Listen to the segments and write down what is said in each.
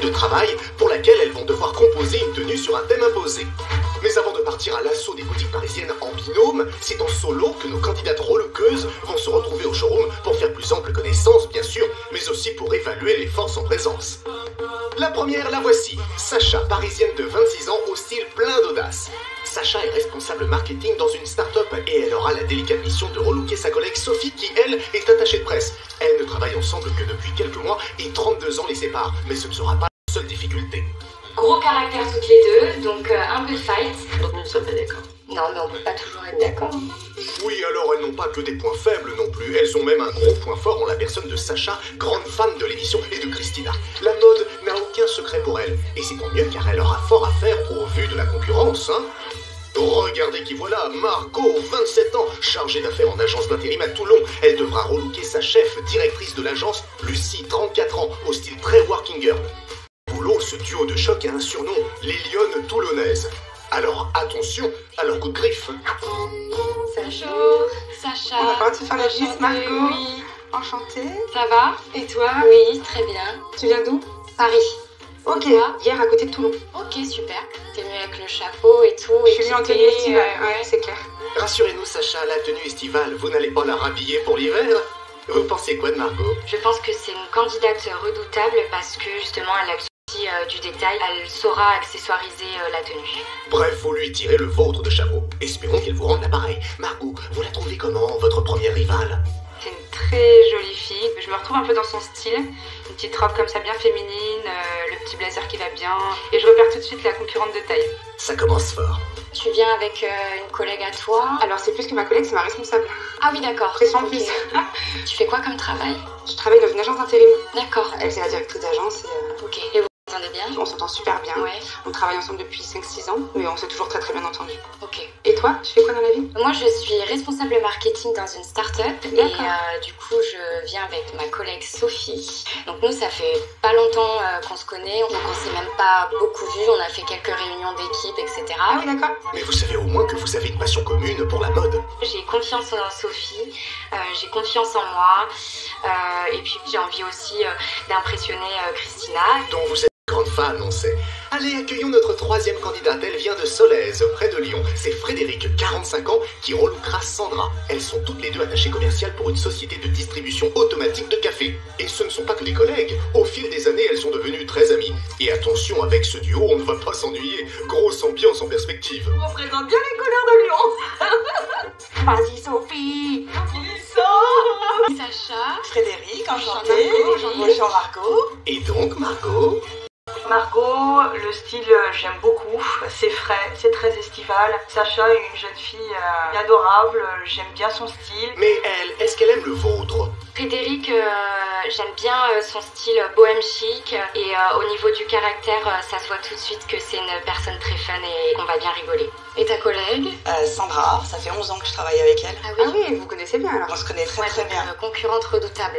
de travail pour laquelle elles vont devoir composer une tenue sur un thème imposé. Mais avant de partir à l'assaut des boutiques parisiennes en binôme, c'est en solo que nos candidates relookeuses vont se retrouver au showroom pour faire plus ample connaissance, bien sûr, mais aussi pour évaluer les forces en présence. La première, la voici, Sacha, parisienne de 26 ans au style plein d'audace. Sacha est responsable marketing dans une start-up et elle aura la délicate mission de relooker sa collègue Sophie qui, elle, est attachée de presse. Elles ne travaillent ensemble que depuis quelques mois et 32 ans les séparent, mais ce ne sera pas la seule difficulté. Gros caractère toutes les deux, donc un peu de fight. Donc nous ne sommes pas d'accord. Non, mais on peut pas toujours être d'accord. Oui, alors elles n'ont pas que des points faibles non plus, elles ont même un gros point fort en la personne de Sacha, grande fan de l'émission, et de Christina. La mode n'a aucun secret pour elle, et c'est tant mieux car elle aura fort à faire au vu de la concurrence, hein. Regardez qui voilà, Margot, 27 ans, chargée d'affaires en agence d'intérim à Toulon. Elle devra relooker sa chef, directrice de l'agence, Lucie, 34 ans, au style très working girl. Boulot, ce duo de choc a un surnom, les lionnes toulonnaises. Alors attention à leur coup de griffe. Bonjour, Sacha. On va partir faire la visite, Margot. Oui. Enchantée. Ça va? Et toi? Oui, très bien. Tu viens d'où? Paris. Ok, Toi? hier à côté de Toulon. Ok, super. T'es venue avec le chapeau et tout. Je suis venue en tenue équipée, estivale, ouais. ouais, c'est clair. Rassurez-nous Sacha, la tenue estivale, vous n'allez pas la rhabiller pour l'hiver? Vous pensez quoi de Margot? Je pense que c'est une candidate redoutable parce que justement elle a le souci du détail. Elle saura accessoiriser la tenue. Bref, vous lui tirez le vôtre de chapeau. Espérons qu'elle vous rende l'appareil. Margot, vous la trouvez comment, votre première rivale? C'est une très jolie fille. Je me retrouve un peu dans son style. Une petite robe comme ça bien féminine, le petit blazer qui va bien. Et je repère tout de suite la concurrente de taille. Ça commence fort. Tu viens avec une collègue à toi? Alors c'est plus que ma collègue, c'est ma responsable. Ah oui, d'accord. Pression en Ok. plus. Tu fais quoi comme travail? Je travaille dans une agence d'intérim. D'accord. Elle, c'est la directrice d'agence Ok. Et vous vous entendez bien? et on s'entend super bien. Ouais. On travaille ensemble depuis 5-6 ans, mais on s'est toujours très très bien entendu. Ok. Et toi, tu fais quoi dans la vie? Moi, je suis responsable marketing dans une start-up et du coup, je viens avec ma collègue Sophie. Donc nous, ça fait pas longtemps qu'on se connaît, donc on s'est même pas beaucoup vu. On a fait quelques réunions d'équipe, etc. Ah oui, d'accord. Mais vous savez au moins que vous avez une passion commune pour la mode. J'ai confiance en Sophie, j'ai confiance en moi, et puis j'ai envie aussi d'impressionner Christina. Dont vous êtes grande fan, on sait. Allez, accueillons notre troisième candidate. Elle vient de Solèze, près de Lyon. C'est Frédéric, 45 ans, qui relookera Sandra. Elles sont toutes les deux attachées commerciales pour une société de distribution automatique de café. Et ce ne sont pas que des collègues. Au fil des années, elles sont devenues très amies. Et attention, avec ce duo, on ne va pas s'ennuyer. Grosse ambiance en perspective. On représente bien les couleurs de Lyon. Vas-y, Sophie. Sacha, Frédéric, enchantée. Margot. Bonjour Margot. Et donc, Margot? Margot, le style j'aime beaucoup, c'est frais, c'est très estival. Sacha est une jeune fille adorable, j'aime bien son style. Mais elle, est-ce qu'elle aime le vôtre? Frédéric, j'aime bien son style bohème chic et au niveau du caractère, ça se voit tout de suite que c'est une personne très fun et qu'on va bien rigoler. Et ta collègue? Sandra, ça fait 11 ans que je travaille avec elle. Ah Ah oui, vous connaissez bien alors. On se connaît très Ouais, très donc, bien. concurrente redoutable.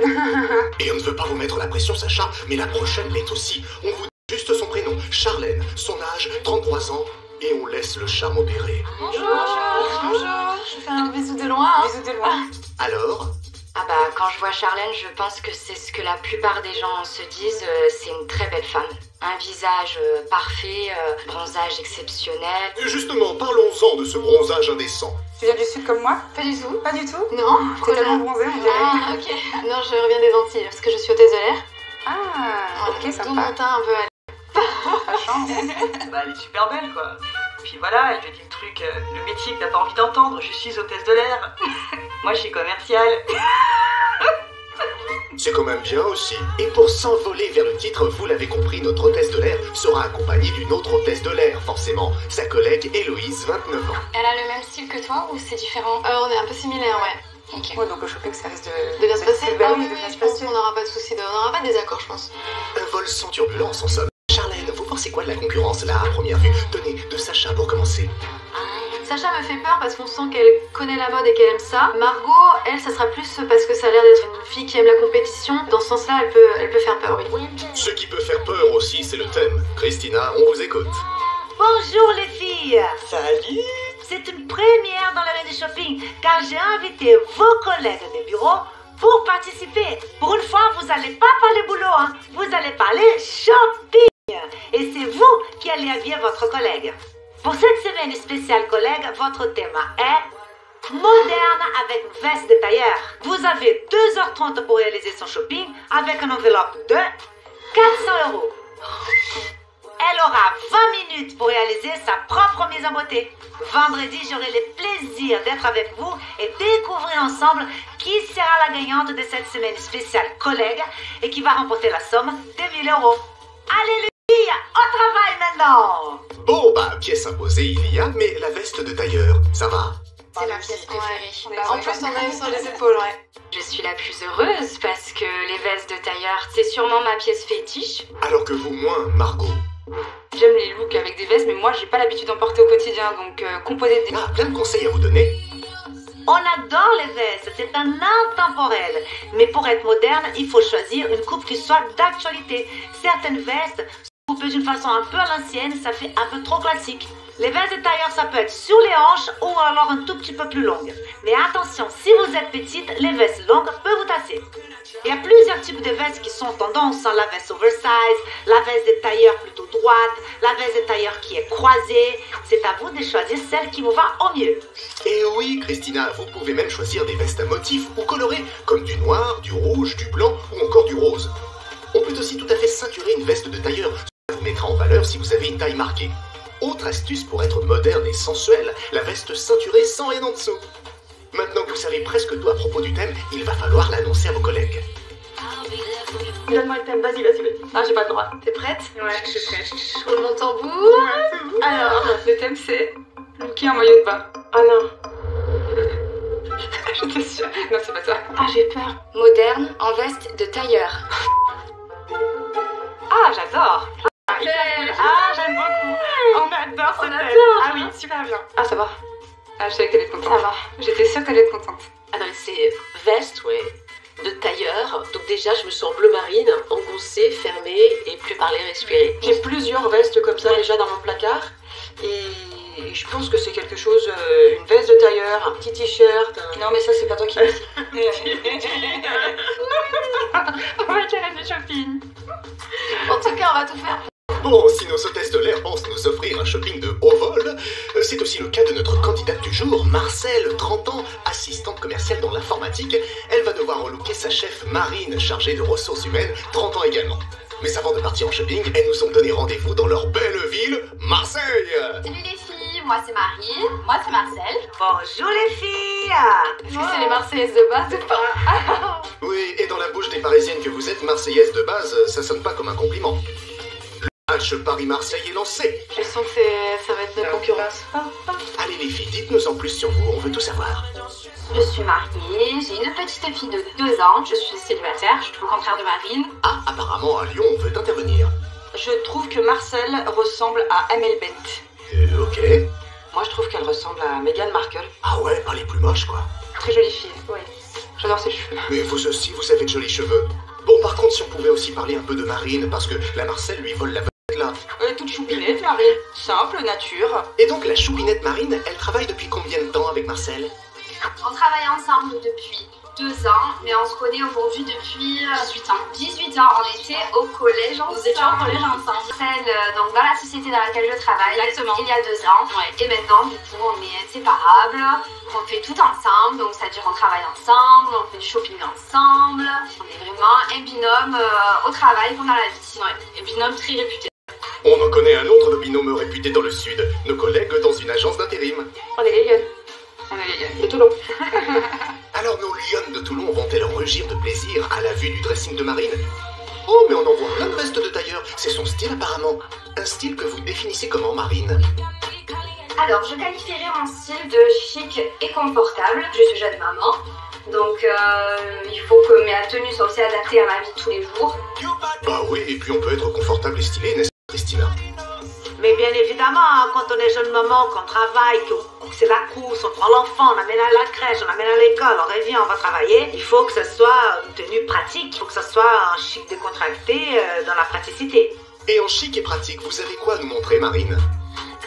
Et on ne veut pas vous mettre la pression, Sacha, mais la prochaine l'est aussi. On vous dit juste son prénom, Charlène, son âge, 33 ans, et on laisse le charme opérer. Bonjour. Je fais un bisou de loin. Hein. Bisous de loin. Alors? Ah bah quand je vois Charlène, je pense que c'est ce que la plupart des gens se disent, c'est une très belle femme. Un visage parfait, bronzage exceptionnel. Justement, parlons-en de ce bronzage indécent. Tu viens du sud comme moi? Pas du tout. Pas du tout. Non. T'es tellement bronzée, on dirait. Ah ok. Non, je reviens des Antilles parce que je suis hôtesse de l'air. Ah, ok, D'où sympa. mon teint un peu à La chance. Bah, elle est super belle quoi. Puis voilà, elle te dit le truc, le métier que t'as pas envie d'entendre, je suis hôtesse de l'air. Moi je suis commerciale. C'est quand même bien aussi. Et pour s'envoler vers le titre, vous l'avez compris, notre hôtesse de l'air sera accompagnée d'une autre hôtesse de l'air, forcément, sa collègue Héloïse, 29 ans. Elle a le même style que toi ou c'est différent? On est un peu similaires, ouais. Ok. Ouais, donc au shopping, ça risque De bien se passer? Bah Ah oui, oui, de bien oui, se je pense passer. qu'on n'aura pas de soucis, on n'aura pas de désaccord, je pense. Un vol sans turbulence, en somme. Charlène, vous pensez quoi de la concurrence, là, à première vue? Tenez, de Sacha pour commencer. Sacha me fait peur parce qu'on sent qu'elle connaît la mode et qu'elle aime ça. Margot, elle, ça sera plus parce que ça a l'air d'être une fille qui aime la compétition. Dans ce sens-là, elle peut faire peur, oui. Ce qui peut faire peur aussi, c'est le thème. Christina, on vous écoute. Bonjour les filles. Salut. C'est une première dans l'année de shopping car j'ai invité vos collègues de bureau pour participer. Pour une fois, vous n'allez pas parler boulot, hein. Vous allez parler shopping. allez habiller votre collègue. Pour cette semaine spéciale collègue, votre thème est moderne avec une veste de tailleur. Vous avez 2h30 pour réaliser son shopping avec une enveloppe de 400 €. Elle aura 20 minutes pour réaliser sa propre mise en beauté. Vendredi, j'aurai le plaisir d'être avec vous et découvrir ensemble qui sera la gagnante de cette semaine spéciale collègue et qui va remporter la somme de 1 000 €. Allez les filles, au travail maintenant! Bon, bah, pièce imposée il y a, mais la veste de tailleur, ça va? C'est ma pièce préférée. En plus, on a eu sur les épaules, ouais. Je suis la plus heureuse parce que les vestes de tailleur, c'est sûrement ma pièce fétiche. Alors que vous, moins, Margot. J'aime les looks avec des vestes, mais moi j'ai pas l'habitude d'en porter au quotidien, donc composer des... Ah, plein de conseils à vous donner. On adore les vestes, c'est un intemporel. Mais pour être moderne, il faut choisir une coupe qui soit d'actualité. Certaines vestes sont coupées d'une façon un peu à l'ancienne, ça fait un peu trop classique. Les vestes de tailleur, ça peut être sur les hanches ou alors un tout petit peu plus longue. Mais attention, si vous êtes petite, les vestes longues peuvent vous tasser. Il y a plusieurs types de vestes qui sont en tendance. La veste oversize, la veste de tailleur plutôt droite, la veste de tailleur qui est croisée. C'est à vous de choisir celle qui vous va au mieux. Et oui, Christina, vous pouvez même choisir des vestes à motifs ou colorées, comme du noir, du rouge, du blanc ou encore du rose. On peut aussi tout à fait ceinturer une veste de tailleur. Ça vous mettra en valeur si vous avez une taille marquée. Autre astuce pour être moderne et sensuelle, la veste ceinturée sans rien en dessous. Maintenant que vous savez presque tout à propos du thème, il va falloir l'annoncer à vos collègues. Donne-moi le thème, vas-y. Ah, j'ai pas le droit. T'es prête? Ouais, je suis prête. Je roule mon tambour. Alors, le thème c'est... Qui en maillot de bain? Ah non. J'étais sûre. Non, c'est pas ça. Ah, j'ai peur. Moderne en veste de tailleur. Ah, j'adore. Ah, j'aime beaucoup. On adore ce thème. Ah oui, super bien. Ah, ça va. Ah, je savais que t'allais être contente. Ça va. J'étais sûre que t'allais être contente. Alors c'est veste, ouais, de tailleur. Donc déjà, je me sens bleu marine, engoncée, fermée et plus parler, respirer. J'ai plusieurs vestes comme ça déjà dans mon placard. Et je pense que c'est quelque chose, une veste de tailleur, un petit t-shirt. Non, mais ça, c'est pas toi qui le dis. On va tirer du shopping. En tout cas, on va tout faire. Bon, si nos hôtesses de l'air pensent nous offrir un shopping de haut vol, c'est aussi le cas de notre candidate du jour, Marcel, 30 ans, assistante commerciale dans l'informatique. Elle va devoir relooker sa chef Marine, chargée de ressources humaines, 30 ans également. Mais avant de partir en shopping, elles nous ont donné rendez-vous dans leur belle ville, Marseille. Salut les filles, moi c'est Marie, moi c'est Marcel. Bonjour les filles! Est-ce que c'est les Marseillaises de base ou pas? Oui, et dans la bouche des Parisiennes que vous êtes, Marseillaise de base, ça sonne pas comme un compliment. Le match Paris-Marseille est lancé. Je sens que ça va être notre concurrence. Allez les filles, dites-nous en plus sur vous, on veut tout savoir. Je suis mariée, j'ai une petite fille de 2 ans, je suis célibataire, je suis tout le contraire de Marine. Ah, apparemment à Lyon, on veut intervenir. Je trouve que Marcel ressemble à Amel Bent. Ok. Moi, je trouve qu'elle ressemble à Meghan Markle. Ah ouais, pas les plus moches quoi. Très jolie fille. Oui. J'adore ses cheveux. Mais vous aussi, vous avez de jolis cheveux. Bon, par contre, si on pouvait aussi parler un peu de Marine, parce que la Marcel lui vole la vedette là. Toute choupinette, Marine. Simple, nature. Et donc la choupinette Marine, elle travaille depuis combien de temps avec Marcel? On travaille ensemble depuis 2 ans, mais on se connaît aujourd'hui depuis 18 ans. 18 ans, on était au collège ensemble. Nous étions au collège ensemble. Donc dans la société dans laquelle je travaille, exactement, il y a 2 ans. Ouais. Et maintenant, du coup, on est inséparables, on fait tout ensemble, donc c'est-à-dire on travaille ensemble, on fait du shopping ensemble. On est vraiment un binôme au travail comme dans la vie. Ouais. Et binôme très réputé. On en connaît un autre de binôme réputé dans le sud, nos collègues dans une agence d'intérim. On est les Lyonnes. On est les Lyonnes. De Toulon. Alors nos lionnes de Toulon vont-elles rugir de plaisir à la vue du dressing de Marine? Oh, mais on en voit plein de vestes de tailleur, c'est son style apparemment. Un style que vous définissez comment, Marine? Alors, je qualifierais mon style de chic et confortable. Je suis jeune maman, donc il faut que mes tenues soient aussi adaptées à ma vie de tous les jours. Bah oui, et puis on peut être confortable et stylé, n'est-ce pas, Christina? Mais bien évidemment, quand on est jeune maman, qu'on travaille, que c'est la course, on prend l'enfant, on l'amène à la crèche, on l'amène à l'école, on revient, on va travailler, il faut que ce soit une tenue pratique, il faut que ce soit un chic décontracté dans la praticité. Et en chic et pratique, vous avez quoi à nous montrer, Marine?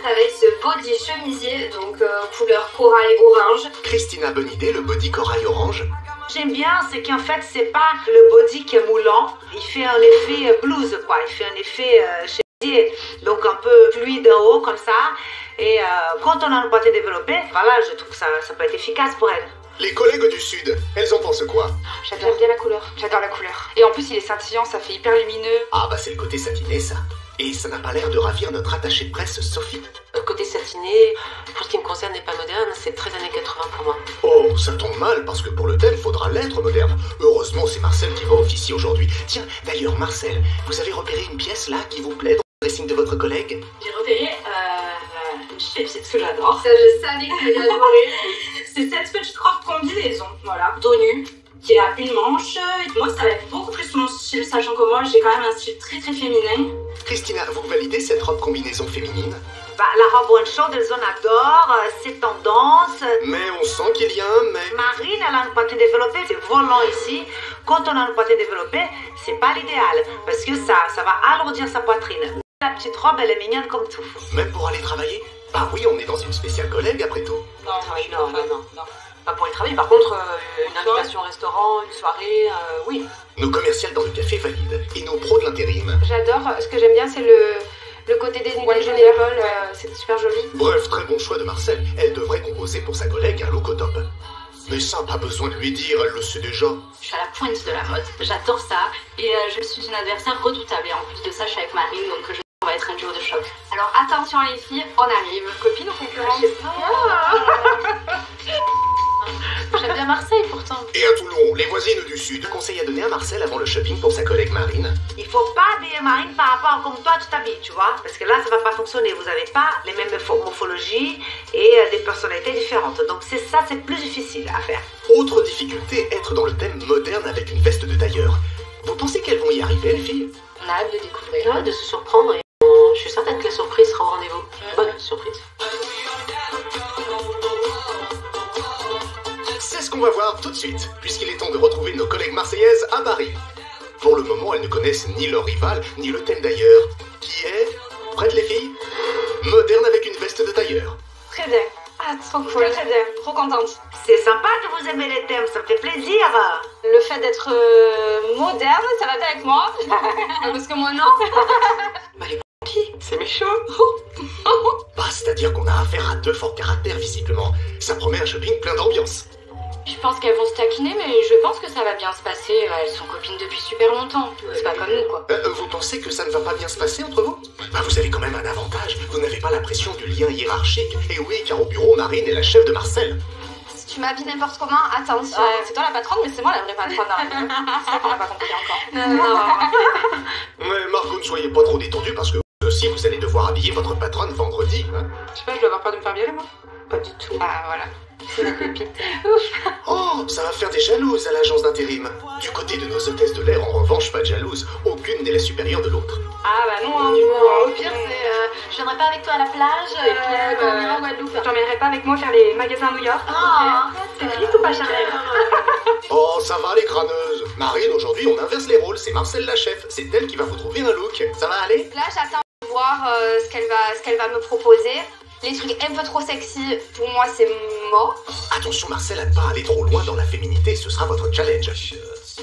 Avec ce body chemisier, donc couleur corail orange. Christina, bonne idée, le body corail orange. J'aime bien, c'est qu'en fait, c'est pas le body qui est moulant, il fait un effet blouse, quoi, il fait un effet chemisier, donc un peu fluide. en haut comme ça. Et quand on a une poitrine développée, voilà, je trouve que ça peut être efficace pour elle. Les collègues du Sud, elles en pensent quoi? J'aime bien la couleur. J'adore la couleur. Et en plus, il est scintillant, ça fait hyper lumineux. Ah bah c'est le côté satiné ça. Et ça n'a pas l'air de ravir notre attachée de presse Sophie. Côté satiné, pour ce qui me concerne, n'est pas moderne, c'est très années 80 pour moi. Oh, ça tombe mal parce que pour le thème, faudra l'être moderne. Heureusement, c'est Marcel qui va officier aujourd'hui. Tiens, d'ailleurs, Marcel, vous avez repéré une pièce là qui vous plaît dans le dressing de votre collègue? J'ai repéré une chipset que j'adore. Ça, je savais que j'allais adorer. C'est cette petite robe combinaison, voilà, dos nu, qui a une manche. Moi, ça va être beaucoup plus mon style, sachant que moi, j'ai quand même un style très féminin. Christina, vous validez cette robe combinaison féminine? Bah, la robe one shot, elles en adorent, c'est tendance. Mais on sent qu'il y a un mais. Marine, elle a une poitrine développée, c'est volant ici. Quand on a une poitrine développée, c'est pas l'idéal, parce que ça va alourdir sa poitrine. La petite robe, elle est mignonne comme tout. Même pour aller travailler? Bah oui, on est dans une spéciale collègue après tout. Non. Pas pour les travailler. Par contre, une invitation au restaurant, une soirée, oui. Nos commerciales dans le café valident et nos pros de l'intérim. J'adore. Ce que j'aime bien, c'est le côté dénudé de l'épaule. C'est super joli. Bref, très bon choix de Marcel. Elle devrait composer pour sa collègue un look au top. Mais ça, pas besoin de lui dire, elle le sait déjà. Je suis à la pointe de la mode, j'adore ça. Et je suis une adversaire redoutable. Et en plus de ça, je suis avec Marine, donc on va être un duo de choc. Alors attention les filles, on arrive. Copine ou concurrente? J'aime bien Marseille pourtant. Et à Toulon, les voisines du Sud conseillent à donner à Marcel avant le shopping pour sa collègue Marine. Il faut pas habiller Marine par rapport à comme toi tu t'habilles, tu vois. Parce que là, ça va pas fonctionner. Vous avez pas les mêmes morphologies et des personnalités différentes. Donc c'est plus difficile à faire. Autre difficulté, être dans le thème moderne avec une veste de tailleur. Vous pensez qu'elles vont y arriver, les filles? On a hâte de découvrir. Ouais, de se surprendre et je suis certaine que la surprise sera au rendez-vous. Bonne surprise. C'est ce qu'on va voir tout de suite, puisqu'il est temps de retrouver nos collègues marseillaises à Paris. Pour le moment, elles ne connaissent ni leur rival, ni le thème d'ailleurs, qui est... Prête les filles? Moderne avec une veste de tailleur. Très bien. Ah, trop cool. Très bien. Trop contente. C'est sympa que vous aimez les thèmes, ça me fait plaisir. Le fait d'être moderne, ça va bien avec moi. Parce que moi, non. Bah, les qui? C'est méchant. Bah, c'est-à-dire qu'on a affaire à deux forts caractères, visiblement. Ça promet un shopping plein d'ambiance. Je pense qu'elles vont se taquiner, mais je pense que ça va bien se passer. Elles sont copines depuis super longtemps. C'est pas comme nous, quoi. Vous pensez que ça ne va pas bien se passer entre vous? Bah, vous avez quand même un avantage. Vous n'avez pas la pression du lien hiérarchique. Et oui, car au bureau, Marine est la chef de Marcel. Si tu m'habilles n'importe comment, attention. C'est toi la patronne, mais c'est moi la vraie patronne. C'est ça qu'on n'a pas compris encore. Non. Mais Margot, ne soyez pas trop détendue parce que vous aussi, vous allez devoir habiller votre patronne vendredi. Hein. Je sais pas, je dois avoir peur de me faire virer, moi. Pas du tout. Ah, voilà. C'est ma pépite. Oh, ça va faire des jalouses à l'agence d'intérim. Du côté de nos hôtesses de l'air, en revanche, pas de jalouses. Aucune n'est la supérieure de l'autre. Ah bah non, du coup, au pire, c'est... je viendrai pas avec toi à la plage, quand on ira en Guadeloupe. Je t'emmènerai pas avec moi faire les magasins à New York. Ah, c'est triste ou pas, Charlène? Oh, ça va les crâneuses. Marine, aujourd'hui, on inverse les rôles. C'est Marcel la chef. C'est elle qui va vous trouver un look. Ça va aller? là, j'attends de voir ce qu'elle va me proposer. Les trucs un peu trop sexy, pour moi, c'est mort. Attention, Marcel, à ne pas aller trop loin dans la féminité. Ce sera votre challenge.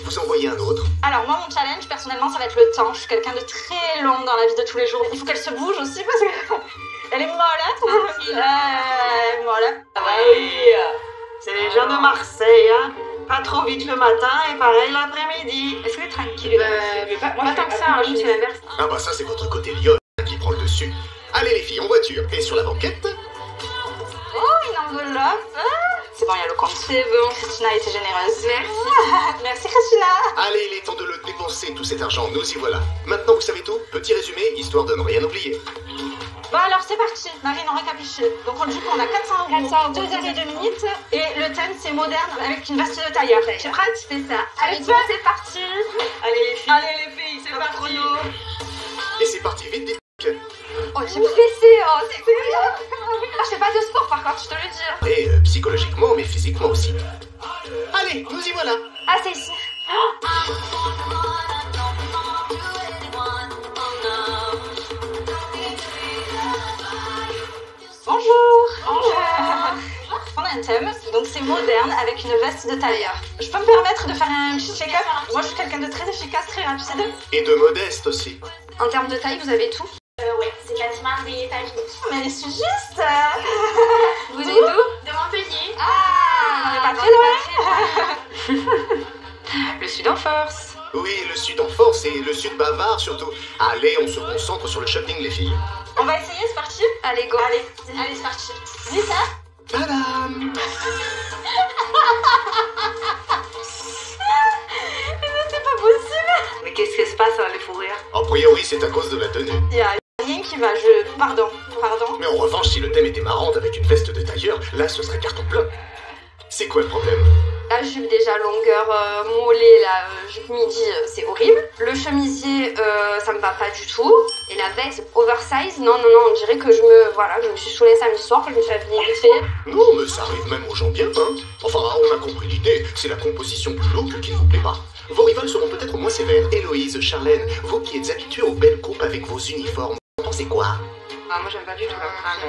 Vous envoyez un autre. Alors moi, mon challenge, personnellement, ça va être le temps. Je suis quelqu'un de très long dans la vie de tous les jours. Il faut qu'elle se bouge aussi parce que elle est molle, hein. Elle est molle. Ah oui, c'est les gens de Marseille, hein. Pas trop vite le matin et pareil l'après-midi. Est-ce que tranquille, moi, pas tant que ça, hein, je suis l'inverse. Ah bah ça, c'est votre côté lionne qui prend le dessus. Allez les filles, en voiture. Et sur la banquette? Oh, une enveloppe. C'est bon, il y a le compte. C'est bon, Christina a été généreuse. Merci. Merci, Christina. Allez, il est temps de le dépenser, tout cet argent. Nous y voilà. Maintenant, vous savez tout. Petit résumé, histoire de ne rien oublier. Bon alors c'est parti, Marine, on récapitule. Donc on dit qu'on a 400 €, 2 heures et 2 minutes. Et le thème c'est moderne avec une veste de tailleur. Tu es prête? C'est ça. Allez, c'est parti. Allez les filles, c'est parti. Chrono. Et c'est parti, vite, vite. Oh, j'ai me fessé, oh, c'est cool. Ah, je fais pas de sport par contre, je te le dis. Et psychologiquement, mais physiquement aussi. Allez, nous y voilà. Ah, c'est ici. Bonjour. On a un thème, donc c'est moderne avec une veste de tailleur. Je peux me permettre de faire un petit check-up? Moi je suis quelqu'un de très efficace, très rapide. Et de modeste aussi. En termes de taille, vous avez tout? Ouais, c'est quasiment Paris. Mais elle est juste. Vous êtes d'où? De Montpellier. Ah, on est pas très loin. Le Sud en force. Oui, le Sud en force et le Sud bavard surtout. Allez, on se concentre sur le shopping, les filles. On va essayer, c'est parti? Allez, go. Allez, c'est parti. Dis ça. Tadam! C'est pas possible. Mais qu'est-ce qui se passe à les fous rires? A priori, c'est à cause de la tenue. Il y a rien qui va, Pardon. Mais en revanche, si le thème était marrant avec une veste de tailleur, là, ce serait carton plein. C'est quoi le problème? La jupe déjà longueur mollet, la jupe midi, c'est horrible. Le chemisier, ça me va pas du tout. Et la veste oversize, non, on dirait que je me suis saoulée samedi soir, que je me suis habillée vite fait. Non, mais ça arrive même aux gens bien, hein. Enfin, on a compris l'idée, c'est la composition plus lourde qui ne vous plaît pas. Vos rivales seront peut-être moins sévères. Héloïse, Charlène, vous qui êtes habitués aux belles coupes avec vos uniformes, vous pensez quoi? Ah, moi j'aime pas du tout.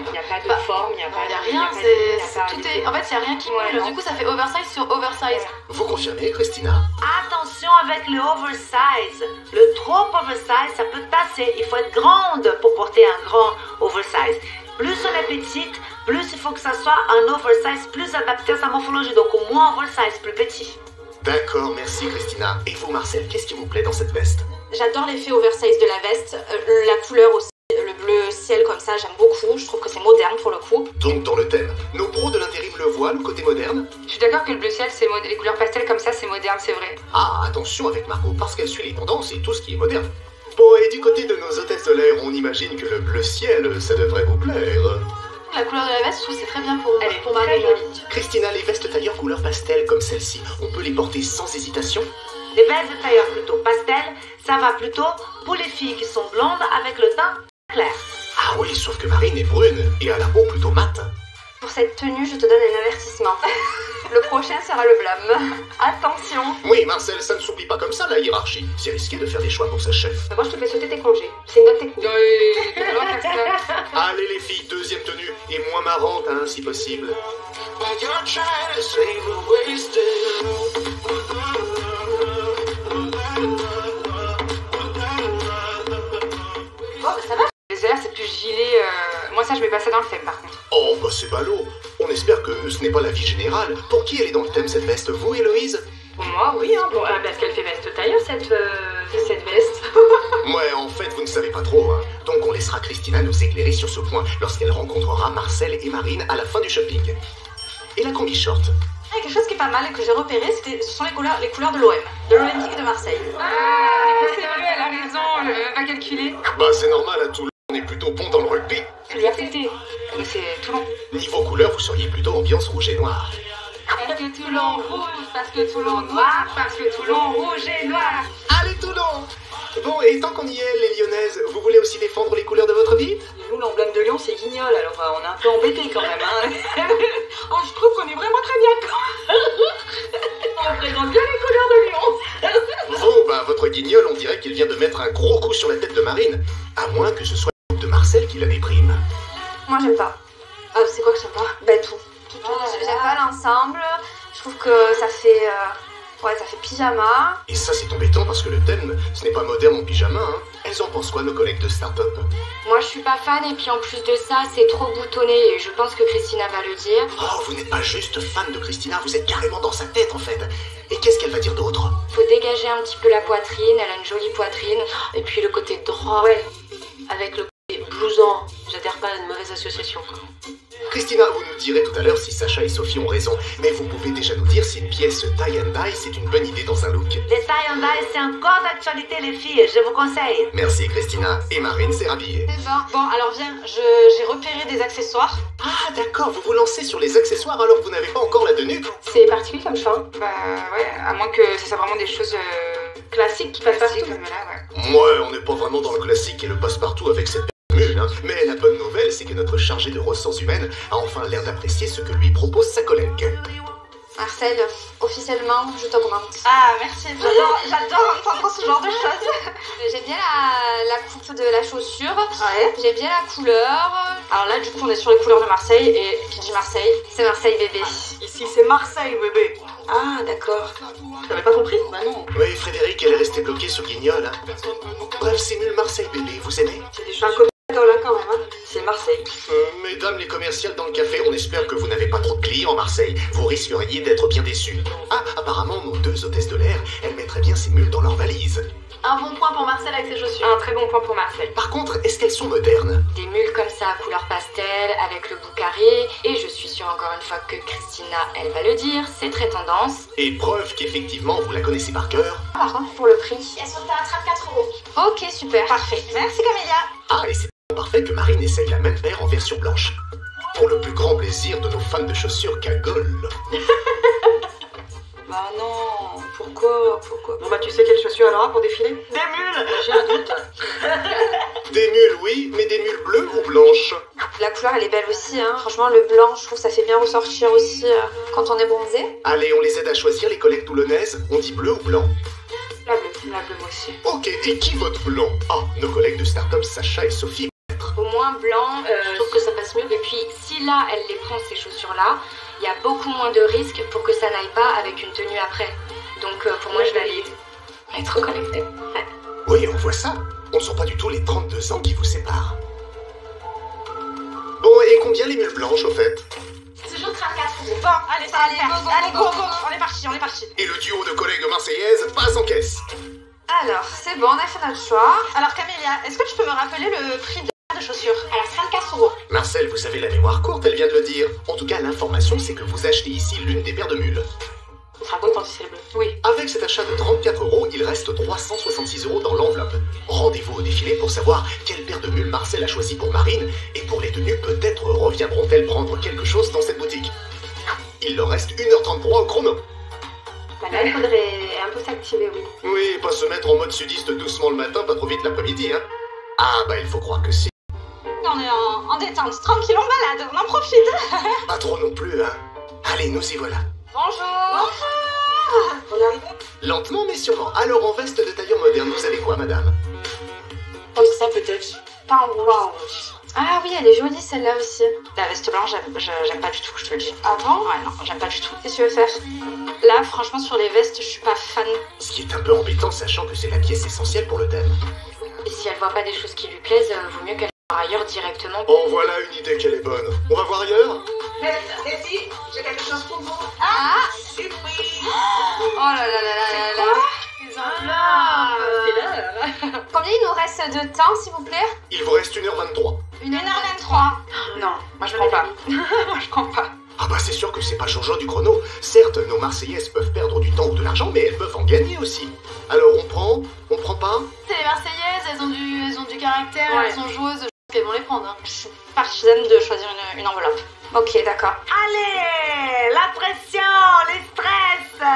Il n'y a pas de forme, il n'y a pas Y a rien, tout en fait, il y a rien qui bouge. Du coup, ça fait oversize sur oversize. Vous confirmez, Christina? Attention avec le oversize. Le trop oversize, ça peut tasser. Il faut être grande pour porter un grand oversize. Plus on est petite, plus il faut que ça soit un oversize plus adapté à sa morphologie. Donc au moins oversize, plus petit. D'accord, merci Christina. Et vous, Marcel, qu'est-ce qui vous plaît dans cette veste? J'adore l'effet oversize de la veste, la couleur aussi. Le bleu ciel comme ça, j'aime beaucoup. Je trouve que c'est moderne pour le coup. Donc dans le thème, nos pros de l'intérim le voient, le côté moderne? Je suis d'accord que le bleu ciel, les couleurs pastel comme ça, c'est moderne, c'est vrai. Ah, attention avec Margot, parce qu'elle suit les tendances et tout ce qui est moderne. Bon, et du côté de nos hôtesses de l'air, on imagine que le bleu ciel, ça devrait vous plaire. La couleur de la veste, je trouve que c'est très bien pour Elle est ma très jolie. Christina, les vestes tailleur couleur pastel comme celle-ci, on peut les porter sans hésitation? Les vestes de tailleur plutôt pastel, ça va plutôt pour les filles qui sont blondes avec le teint clair. Ah oui, sauf que Marine est brune et a la peau plutôt mate. Pour cette tenue, je te donne un avertissement. Le prochain sera le blâme. Attention. Oui, Marcel, ça ne s'oublie pas comme ça, la hiérarchie. C'est risqué de faire des choix pour sa chef. Moi je te fais sauter tes congés. C'est une note technique. Allez les filles, deuxième tenue, et moins marrante, hein, si possible. Oh, ça va? Les airs, c'est plus gilet. Moi ça je mets pas ça dans le thème par contre. Oh, bah c'est ballot. On espère que ce n'est pas l'avis général. Pour qui elle est dans le thème, cette veste? Vous, Héloïse? Pour moi, oui, hein, parce qu'elle fait veste tailleur cette veste. Ouais, en fait, vous ne savez pas trop, hein. Donc on laissera Christina nous éclairer sur ce point lorsqu'elle rencontrera Marcel et Marine à la fin du shopping. Et la combi short? Il y a quelque chose qui est pas mal et que j'ai repéré, ce sont les couleurs de l'OM, de l'Olympique de Marseille. Ah, c'est vrai, elle a raison, elle va calculer. Bah c'est normal, à Toulon, on est plutôt bon dans le rugby. L'URTT, mais c'est Toulon. Niveau couleur, vous seriez plutôt ambiance rouge et noir. Parce que Toulon rouge, parce que Toulon noir, parce que Toulon rouge et noir. Allez Toulon! Bon, et tant qu'on y est, les Lyonnaises, vous voulez aussi défendre les couleurs de votre ville? Nous, l'emblème de Lyon, c'est Guignol, alors on est un peu embêtés quand même. Hein. Oh, je trouve qu'on est vraiment très bien quand on représente bien les couleurs de Lyon. Vous, bah votre guignol, on dirait qu'il vient de mettre un gros coup sur la tête de Marine. À moins que ce soit le couple de Marcel qui la déprime. Moi, j'aime pas. C'est quoi que j'aime pas? Bah, tout. J'aime pas l'ensemble. Je trouve que ça fait... ça fait pyjama. Et ça, c'est embêtant parce que le thème, ce n'est pas moderne en pyjama, hein. Elles en pensent quoi, nos collègues de start-up? Moi, je suis pas fan et puis en plus de ça, c'est trop boutonné et je pense que Christina va le dire. Oh, vous n'êtes pas juste fan de Christina, vous êtes carrément dans sa tête, en fait. Et qu'est-ce qu'elle va dire d'autre? Faut dégager un petit peu la poitrine, elle a une jolie poitrine. Et puis le côté droit, avec le côté blouson. J'adhère pas à une mauvaise association, quoi. Christina, vous nous direz tout à l'heure si Sacha et Sophie ont raison, mais vous pouvez déjà nous dire si une pièce tie and dye, c'est une bonne idée dans un look. Les tie and dye, c'est encore d'actualité, les filles, je vous conseille. Merci Christina. Et Marine s'est rhabillée. Bon, alors viens, j'ai repéré des accessoires. Ah d'accord, vous vous lancez sur les accessoires alors que vous n'avez pas encore la tenue? C'est particulier comme choix. Bah ouais, à moins que ce soit vraiment des choses classiques qui passent partout. Comme là, Moi, on n'est pas vraiment dans le classique et le passe-partout avec cette mule, hein. Mais la bonne nouvelle, c'est que notre chargé de ressources humaines a enfin l'air d'apprécier ce que lui propose sa collègue. Marcel, officiellement, je t'augmente. Ah, merci. J'adore entendre ce genre de choses. J'aime bien la coupe de la chaussure. Ouais. J'aime bien la couleur. Alors là, du coup, on est sur les couleurs de Marseille. Et qui dit Marseille, c'est Marseille bébé. Ici, c'est Marseille, bébé. Ah, d'accord. T'avais pas compris? Bah non. Oui, Frédéric, elle est restée bloquée sur Guignol, hein. Bref, c'est nul Marseille bébé, vous aimez? C'est des choses comme là quand même, hein. Madame les commerciales dans le café, on espère que vous n'avez pas trop de clients à Marseille. Vous risqueriez d'être bien déçus. Ah, apparemment, nos 2 hôtesses de l'air, elles mettraient bien ces mules dans leurs valises. Un bon point pour Marcel avec ses chaussures. Un très bon point pour Marcel. Par contre, est-ce qu'elles sont modernes? Des mules comme ça, couleur pastel, avec le bout carré. Et je suis sûre encore une fois que Christina, elle va le dire, c'est très tendance. Et preuve qu'effectivement, vous la connaissez par cœur. Par contre, pour le prix. Elles sont à 34 €. Ok, super. Parfait. Merci Camélia. Ah, et c'est parfait que Marine essaye la même paire en version blanche. Pour le plus grand plaisir de nos fans de chaussures cagole. Bah non, pourquoi? Bon bah tu sais quelles chaussures elle aura pour défiler? Des mules. J'ai un doute. Des mules, oui, mais des mules bleues ou blanches? La couleur elle est belle aussi, hein. Franchement le blanc je trouve ça fait bien ressortir aussi quand on est bronzé. Allez, on les aide à choisir, les collègues toulonnaises. On dit bleu ou blanc? La bleue moi aussi. Ok, et qui vote blanc? Ah, nos collègues de start-up Sacha et Sophie. Au moins blanc. Je trouve que ça passe mieux. Et puis, si là, elle les prend, ces chaussures-là, il y a beaucoup moins de risques pour que ça n'aille pas avec une tenue après. Donc, pour moi, je valide. Être connecté. Ouais. Oui, on voit ça. On ne sent pas du tout les 32 ans qui vous séparent. Bon, et combien les mules blanches, au fait? C'est toujours 34 €. Bon, allez, ça va le faire. Allez, go, on est parti. Et le duo de collègues marseillaises passe en caisse. Alors c'est bon, on a fait notre choix. Alors Camélia, est-ce que tu peux me rappeler le prix de chaussures? Alors, 34 €. Marcel, vous savez la mémoire courte, elle vient de le dire. En tout cas, l'information, c'est que vous achetez ici l'une des paires de mules. On sera content si c'est le bleu. Oui. Avec cet achat de 34 €, il reste 366 € dans l'enveloppe. Rendez-vous au défilé pour savoir quelle paire de mules Marcel a choisi pour Marine, et pour les tenues, peut-être reviendront-elles prendre quelque chose dans cette boutique. Il leur reste 1h33 au chrono. Bah là il faudrait un peu s'activer, oui. Oui, pas se mettre en mode sudiste doucement le matin, pas trop vite l'après-midi, hein. Ah bah il faut croire que si. On est en détente, tranquille, on balade, on en profite. Pas trop non plus, hein. Allez, nous y voilà. Bonjour. On est arrivé? Lentement mais sûrement. Alors en veste de tailleur moderne, vous avez quoi, madame? Comme ça peut-être. Pas en rouge. Ah oui elle est jolie celle-là aussi. La veste blanche, j'aime pas du tout, je te le dis. Ah bon? Ouais, non, j'aime pas du tout. Qu'est-ce que tu veux faire? Là, franchement, sur les vestes, je suis pas fan. Ce qui est un peu embêtant, sachant que c'est la pièce essentielle pour le thème. Et si elle voit pas des choses qui lui plaisent, vaut mieux qu'elle aille ailleurs directement. Oh, voilà une idée qu'elle est bonne. On va voir ailleurs? Les filles, j'ai quelque chose pour vous. Ah Surprise. Oh là là là là là là. C'est l'heure. Combien il nous reste de temps s'il vous plaît? Il vous reste 1h23. 1h23. Non, moi je prends pas. Moi je prends pas. Ah bah c'est sûr que c'est pas Jojo du chrono. Certes, nos Marseillaises peuvent perdre du temps ou de l'argent, mais elles peuvent en gagner aussi. Alors on prend pas? C'est les Marseillaises, elles ont du caractère, Ouais. elles sont joueuses, je pense qu'elles vont les prendre. Hein. Je suis partisane de choisir une enveloppe. Ok d'accord. Allez, la pression, les stress.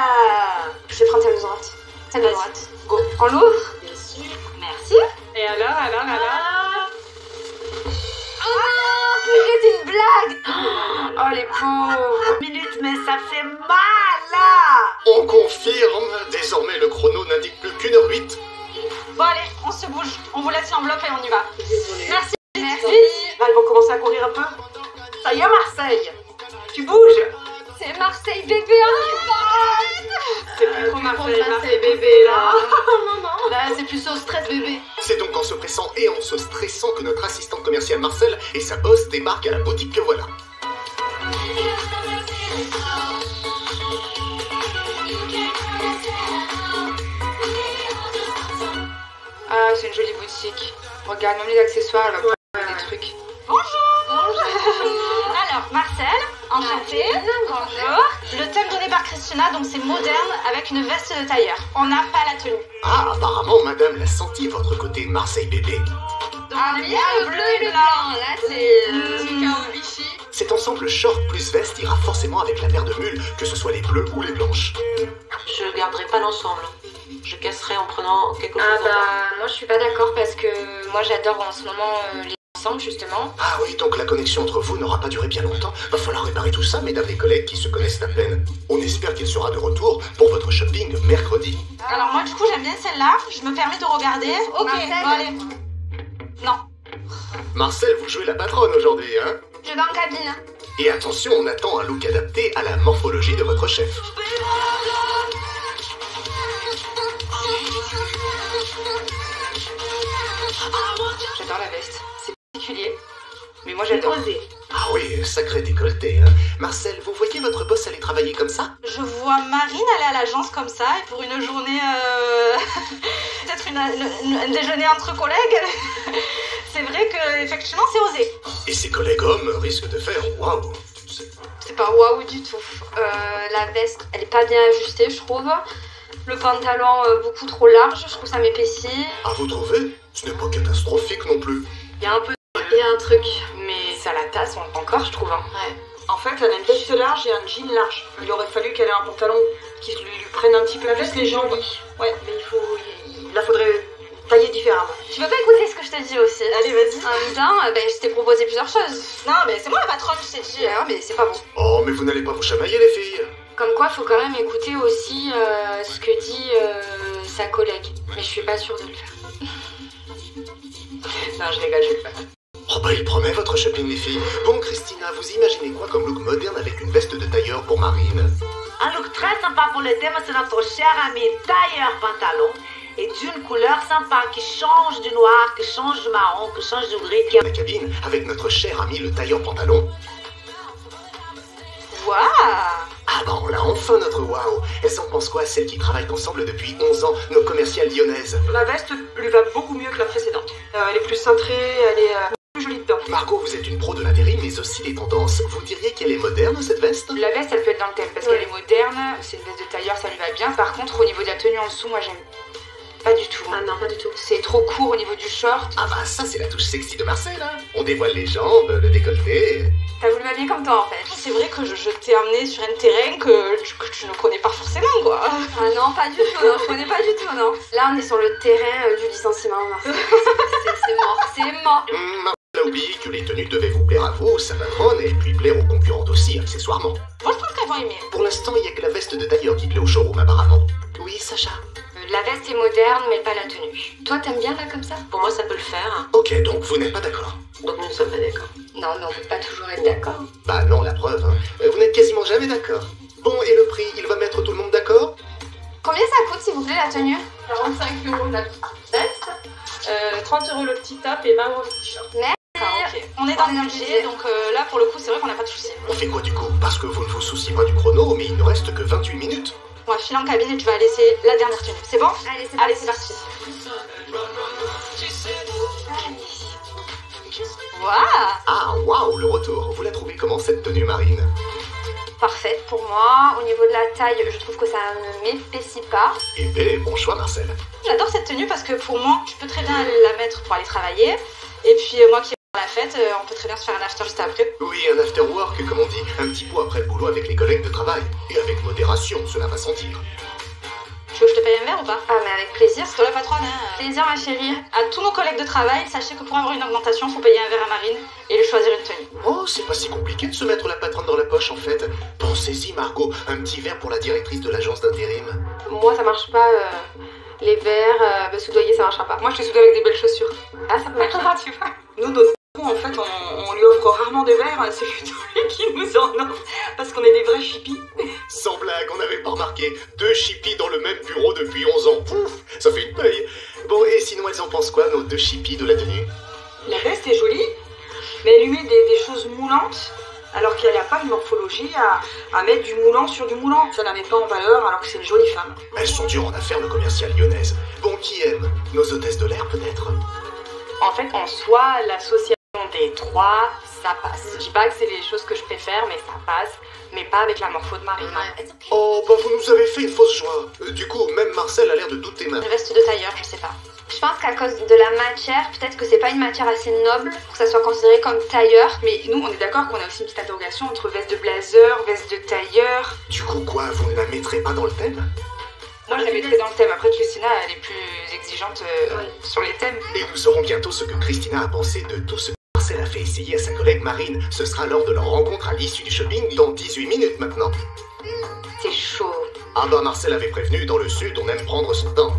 Je vais prendre celle de droite. Celle de Vas-y. droite. Go. On l'ouvre? Bien sûr. Merci. Et alors C'est une blague. Oh les pauvres. Minute, mais ça fait mal là. On confirme. Désormais, le chrono n'indique plus qu'1h08. Bon allez, on se bouge, on vous laisse l'enveloppe et on y va. Merci. Là, ils vont commencer à courir un peu. Ça y est, Marseille. Tu bouges. C'est Marseille bébé, C'est plus trop Marseille, Marseille bébé là. Non, non. Là c'est plus au stress bébé. C'est donc en se pressant et en se stressant que notre assistante commerciale Marcel et sa boss débarquent à la boutique que voilà. Ah c'est une jolie boutique. Regarde, même les accessoires, elle va prendre des trucs. Alors, Marcel, enchantée. Bonjour. Le thème donné par Christina, donc c'est moderne avec une veste de tailleur. On n'a pas la tenue. Ah, apparemment, madame l'a senti, votre côté Marseille bébé. Ah bien le bleu et le blanc. Là c'est Cet ensemble short plus veste ira forcément avec la paire de mules, que ce soit les bleues ou les blanches. Je garderai pas l'ensemble. Je casserai en prenant quelque chose Ah en bas. bah, moi je suis pas d'accord parce que moi j'adore en ce moment les ensembles justement. Ah oui, donc la connexion entre vous n'aura pas duré bien longtemps. Va falloir réparer tout ça, mesdames les collègues qui se connaissent à peine. On espère qu'il sera de retour pour votre shopping mercredi. Alors moi du coup j'aime bien celle-là, je me permets de regarder. Ok, Marcel. bon allez. Non. Marcel, vous jouez la patronne aujourd'hui, hein? Je vais en cabine. Et attention, on attend un look adapté à la morphologie de votre chef. J'adore la veste. C'est particulier. Mais moi j'adore. Osé. Ah Ah oui, sacré décolleté, hein. Marcel, vous voyez votre boss aller travailler comme ça? Je vois Marine aller à l'agence comme ça et pour une journée, peut-être un déjeuner entre collègues. C'est vrai que effectivement c'est osé. Et ses collègues hommes risquent de faire waouh. C'est pas waouh du tout. La veste, elle est pas bien ajustée, je trouve. Le pantalon beaucoup trop large, je trouve ça m'épaissit. Ah, vous trouvez? Ce n'est pas catastrophique non plus. Il y a un peu... Il y a un truc, mais ça la tasse encore, je trouve. Hein. Ouais. En fait, elle a une veste large et un jean large. Il aurait fallu qu'elle ait un pantalon qui lui prenne un petit peu plus les jambes. Ouais, mais il la faudrait tailler différemment. Tu veux pas écouter ce que je te dis aussi? Allez, vas-y. En même temps, je t'ai proposé plusieurs choses. Non, mais c'est moi la patronne, je t'ai dit. Ouais, mais c'est pas bon. Oh, mais vous n'allez pas vous chamailler, les filles. Comme quoi, faut quand même écouter aussi ce que dit sa collègue. Mais je suis pas sûre de le faire. Non, je rigole, je vais pas. Oh bah il promet votre shopping, les filles. Bon, Christina, vous imaginez quoi comme look moderne avec une veste de tailleur pour Marine? Un look très sympa pour le thème, c'est notre cher ami tailleur pantalon. Et d'une couleur sympa qui change du noir, qui change du marron, qui change du gris. La cabine avec notre cher ami le tailleur pantalon. Waouh! Ah bah on l'a enfin notre waouh. Elles en pensent quoi, celles qui travaillent ensemble depuis 11 ans, nos commerciales lyonnaises? La veste lui va beaucoup mieux que la précédente. Elle est plus cintrée, elle est plus jolie dedans. Margot, vous êtes une pro de l'intérim mais aussi des tendances. Vous diriez qu'elle est moderne cette veste? La veste, elle peut être dans le thème parce qu'elle est moderne, c'est une veste de tailleur, ça lui va bien. Par contre, au niveau de la tenue en dessous, moi j'aime pas du tout. Ah non, pas du tout. C'est trop court au niveau du short. Ah bah ça c'est la touche sexy de Marcel, hein. On dévoile les jambes, le décolleté. T'as voulu m'habiller comme toi en fait. C'est vrai que je t'ai amené sur un terrain que tu ne connais pas forcément, quoi. Ah non, pas du tout, non, je connais pas du tout, non. Là, on est sur le terrain du licenciement, Marcel. C'est mort, c'est mort. Marcel a oublié que les tenues devaient vous plaire à vous, sa patronne, et puis plaire aux concurrentes aussi, accessoirement. Moi, je pense qu'elles vont aimer. Pour l'instant, il n'y a que la veste de tailleur qui plaît au showroom apparemment. Oui, Sacha? La veste est moderne, mais pas la tenue. Toi, t'aimes bien là comme ça? Pour moi, ça peut le faire. Ok, donc vous n'êtes pas d'accord? Donc nous ne sommes pas d'accord. Non, mais on peut pas toujours être d'accord. Bah non, la preuve, hein. Vous n'êtes quasiment jamais d'accord. Bon, et le prix, il va mettre tout le monde d'accord? Combien ça coûte, s'il vous plaît, la tenue? 45 € la petite veste, 30 € le petit top et 20 € le t-shirt. Ok. On est dans le budget, donc là, pour le coup, c'est vrai qu'on n'a pas de soucis. On fait quoi du coup? Parce que vous ne vous souciez pas du chrono, mais il ne reste que 28 minutes. On va filer en cabine et tu vas laisser la dernière tenue. C'est bon? Allez, c'est parti. Waouh! Ah, waouh, le retour. Vous la trouvez comment cette tenue, Marine? Parfaite pour moi. Au niveau de la taille, je trouve que ça ne m'épaissit pas. Eh ben, bon choix, Marcel. J'adore cette tenue parce que pour moi, je peux très bien la mettre pour aller travailler. Et puis moi qui la fête, on peut très bien se faire un after juste après. Oui, un after work, comme on dit. Un petit pot après le boulot avec les collègues de travail. Et avec modération, cela va sentir. Tu veux que je te paye un verre ou pas? Ah, mais avec plaisir. C'est toi la patronne, hein. Plaisir, ma chérie. À tous nos collègues de travail, sachez que pour avoir une augmentation, il faut payer un verre à Marine et lui choisir une tenue. Oh, c'est pas si compliqué de se mettre la patronne dans la poche, en fait. Pensez-y, Margot, un petit verre pour la directrice de l'agence d'intérim. Moi, ça marche pas. Les verres, soudoyer, ça marchera pas. Moi, je te soudoie avec des belles chaussures. Ah, ça marche pas, tu vois. Nous, notre patron, en fait, on lui offre rarement des verres, c'est plutôt lui qui nous en offre, parce qu'on est des vrais chippies. Sans blague, on n'avait pas remarqué. 2 chippies dans le même bureau depuis 11 ans. Pouf, ça fait une paye. Bon, et sinon, elles en pensent quoi, nos 2 chippies de la tenue? La veste est jolie, mais elle lui met des choses moulantes, alors qu'elle n'a pas une morphologie à mettre du moulant sur du moulant. Ça la met pas en valeur, alors que c'est une jolie femme. Elles sont dures en affaires, nos commerciales lyonnaises. Bon, qui aime? Nos hôtesses de l'air, peut-être? En fait, en soi, l'association des trois, ça passe. Je dis pas que c'est les choses que je préfère, mais ça passe. Mais pas avec la morpho de Marine. Oh, bah vous nous avez fait une fausse joie. Du coup, même Marcel a l'air de douter même. Une veste de tailleur, je sais pas. Je pense qu'à cause de la matière, peut-être que c'est pas une matière assez noble pour que ça soit considéré comme tailleur. Mais nous, on est d'accord qu'on a aussi une petite interrogation entre veste de blazer, veste de tailleur. Du coup, quoi, vous ne la mettrez pas dans le thème? Moi, je la mettrais dans le thème. Après, Christina, elle est plus exigeante sur les thèmes. Et nous saurons bientôt ce que Christina a pensé de tout ce que Marcel a fait essayer à sa collègue Marine. Ce sera lors de leur rencontre à l'issue du shopping dans 18 minutes maintenant. C'est chaud. Ah bah Marcel avait prévenu, dans le sud, on aime prendre son temps.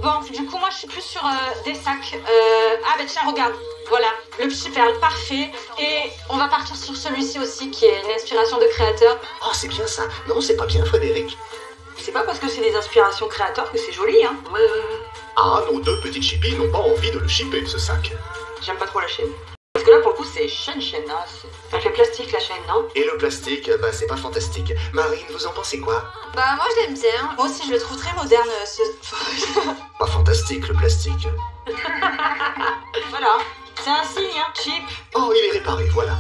Bon, du coup, moi, je suis plus sur des sacs. Ah, bah tiens, regarde. Voilà, le petit perle, parfait. Et on va partir sur celui-ci aussi, qui est une inspiration de créateur. Oh, c'est bien ça. Non, c'est pas bien, Frédéric. C'est pas parce que c'est des inspirations créateurs que c'est joli, hein. Ouais. Ah, nos 2 petites chippies n'ont pas envie de le shipper, ce sac. J'aime pas trop la chaîne. Parce que là, là, pour le coup, c'est chaîne, hein. Elle fait plastique, la chaîne, non? Et le plastique, bah c'est pas fantastique. Marine, vous en pensez quoi? Bah moi je l'aime bien. Moi aussi, je le trouve très moderne, ce... Pas fantastique, le plastique. Voilà. C'est un signe, hein. Cheap. Oh, il est réparé, voilà.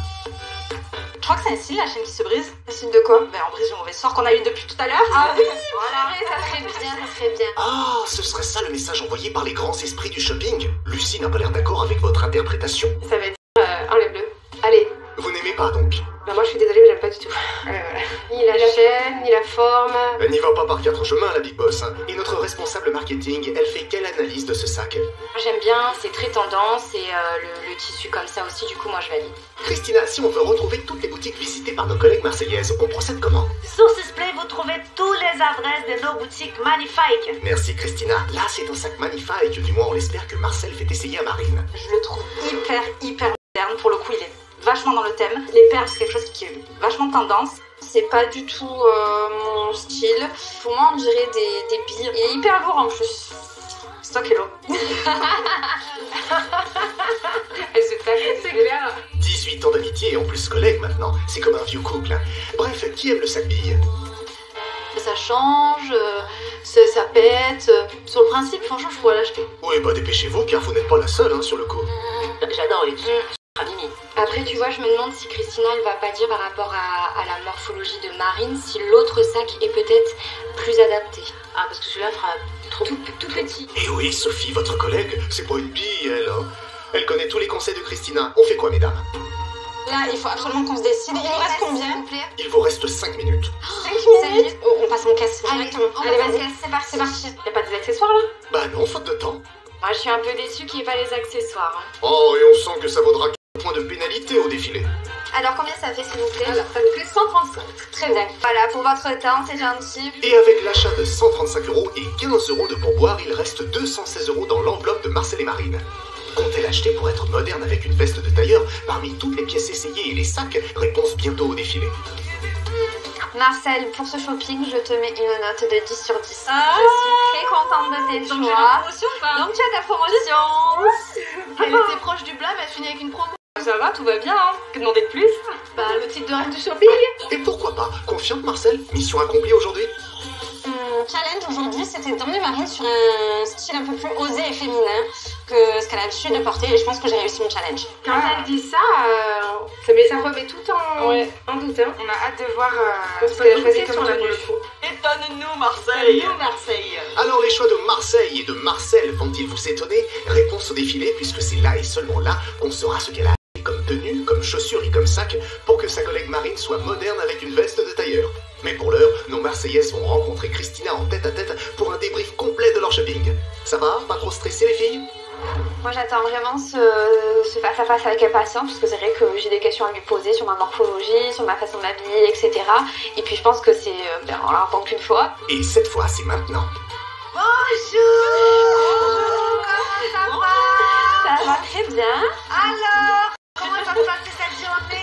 Je crois que c'est un signe, la chaîne qui se brise. Un signe de quoi? Ben, on brise le mauvais sort qu'on a eu depuis tout à l'heure. Ah oui, voilà, ça serait bien, ça serait bien. Ah, ce serait ça le message envoyé par les grands esprits du shopping. Lucie n'a pas l'air d'accord avec votre interprétation. Ça veut dire enlève-le. Allez. Vous n'aimez pas donc? Bah moi je suis désolée mais j'aime pas du tout. Voilà. Ni la chaîne, ni la forme. Elle n'y va pas par quatre chemins, la Big Boss. Hein. Et notre responsable marketing, elle fait quelle analyse de ce sac? J'aime bien, c'est très tendance et le tissu comme ça aussi, du coup moi je valide. Christina, si on veut retrouver toutes les boutiques visitées par nos collègues marseillaises, on procède comment? Sur ce display, vous trouvez toutes les adresses de nos boutiques magnifiques. Merci Christina. Là, c'est un sac magnifique. Du moins, on l'espère que Marcel fait essayer à Marine. Je le trouve hyper moderne. Pour le coup, il est vachement dans le thème. Les perles, c'est quelque chose qui est vachement tendance. C'est pas du tout mon style. Pour moi on dirait des billes. Il est hyper lourd en plus. C'est toi qui es lourd. Elle se tape, c'est clair. 18 ans d'amitié et en plus collègues maintenant. C'est comme un vieux couple. Hein. Bref, qui aime le sac bille? Ça change, ça pète. Sur le principe, franchement, je pourrais l'acheter. Oui, bah dépêchez-vous car vous n'êtes pas la seule hein, sur le coup. J'adore les petits. Après, tu vois, je me demande si Christina, elle va pas dire par rapport à la morphologie de Marine, si l'autre sac est peut-être plus adapté. Ah, parce que celui-là fera trop Tout petit. Et oui, Sophie, votre collègue, c'est pas une bille, elle. Hein. Elle connaît tous les conseils de Christina. On fait quoi, mesdames? Là, il faut absolument qu'on se décide. Il nous reste combien? S'il vous plaît. Il vous reste 5 minutes. 5 minutes. On passe en caisse directement. Allez, vas-y, c'est parti. Y'a pas des accessoires là? Bah non, faute de temps. Moi, je suis un peu déçue qu'il n'y ait pas les accessoires. Hein. Oh, et on sent que ça vaudra 4 points de pénalité au défilé. Alors, combien ça fait, s'il vous plaît? Alors, ça me fait 135. Très bien. Voilà, pour votre temps, c'est gentil. Et avec l'achat de 135 € et 15 € de pourboire, il reste 216 € dans l'enveloppe de Marcel et Marine. Comptez l'acheter pour être moderne avec une veste de tailleur parmi toutes les pièces essayées et les sacs? Réponse bientôt au défilé. Marcel, pour ce shopping, je te mets une note de 10 sur 10. Ah. Je suis très contente de tes Donc, j'ai la choix. promotion ou pas? Donc, tu as ta promotion. Elle était proche du blâme, elle finit avec une promo. Ça va, tout va bien, hein. Que demander de plus? Bah, le titre de rêve du shopping. Et pourquoi pas? Confiante, Marcel? Mission accomplie aujourd'hui? Challenge aujourd'hui, c'était d'emmener Marine sur un style un peu plus osé et féminin que ce qu'elle a l'habitude de porter, et je pense que j'ai réussi mon challenge. Quand elle dit ça, ça remet tout en doute. Hein. On a hâte de voir ce qu'elle a choisi comme tenue. Étonne-nous, Marseille. Alors les choix de Marseille et de Marcel vont-ils vous étonner? Réponse au défilé, puisque c'est là et seulement là qu'on saura ce qu'elle a comme tenue, comme chaussures et comme sac pour que sa collègue Marine soit moderne avec une veste de tailleur. Mais pour l'heure, nos Marseillaises vont rencontrer Christina en tête-à-tête pour un débrief complet de leur shopping. Ça va? Pas trop stressé les filles? Moi, j'attends vraiment ce face-à-face avec impatience, parce que c'est vrai que j'ai des questions à lui poser sur ma morphologie, sur ma façon de m'habiller, etc. Et puis, je pense que c'est... on la rencontre qu'une fois. Et cette fois, c'est maintenant. Bonjour. Comment ça va? Ça va très bien. Alors, comment ça se passe cette journée?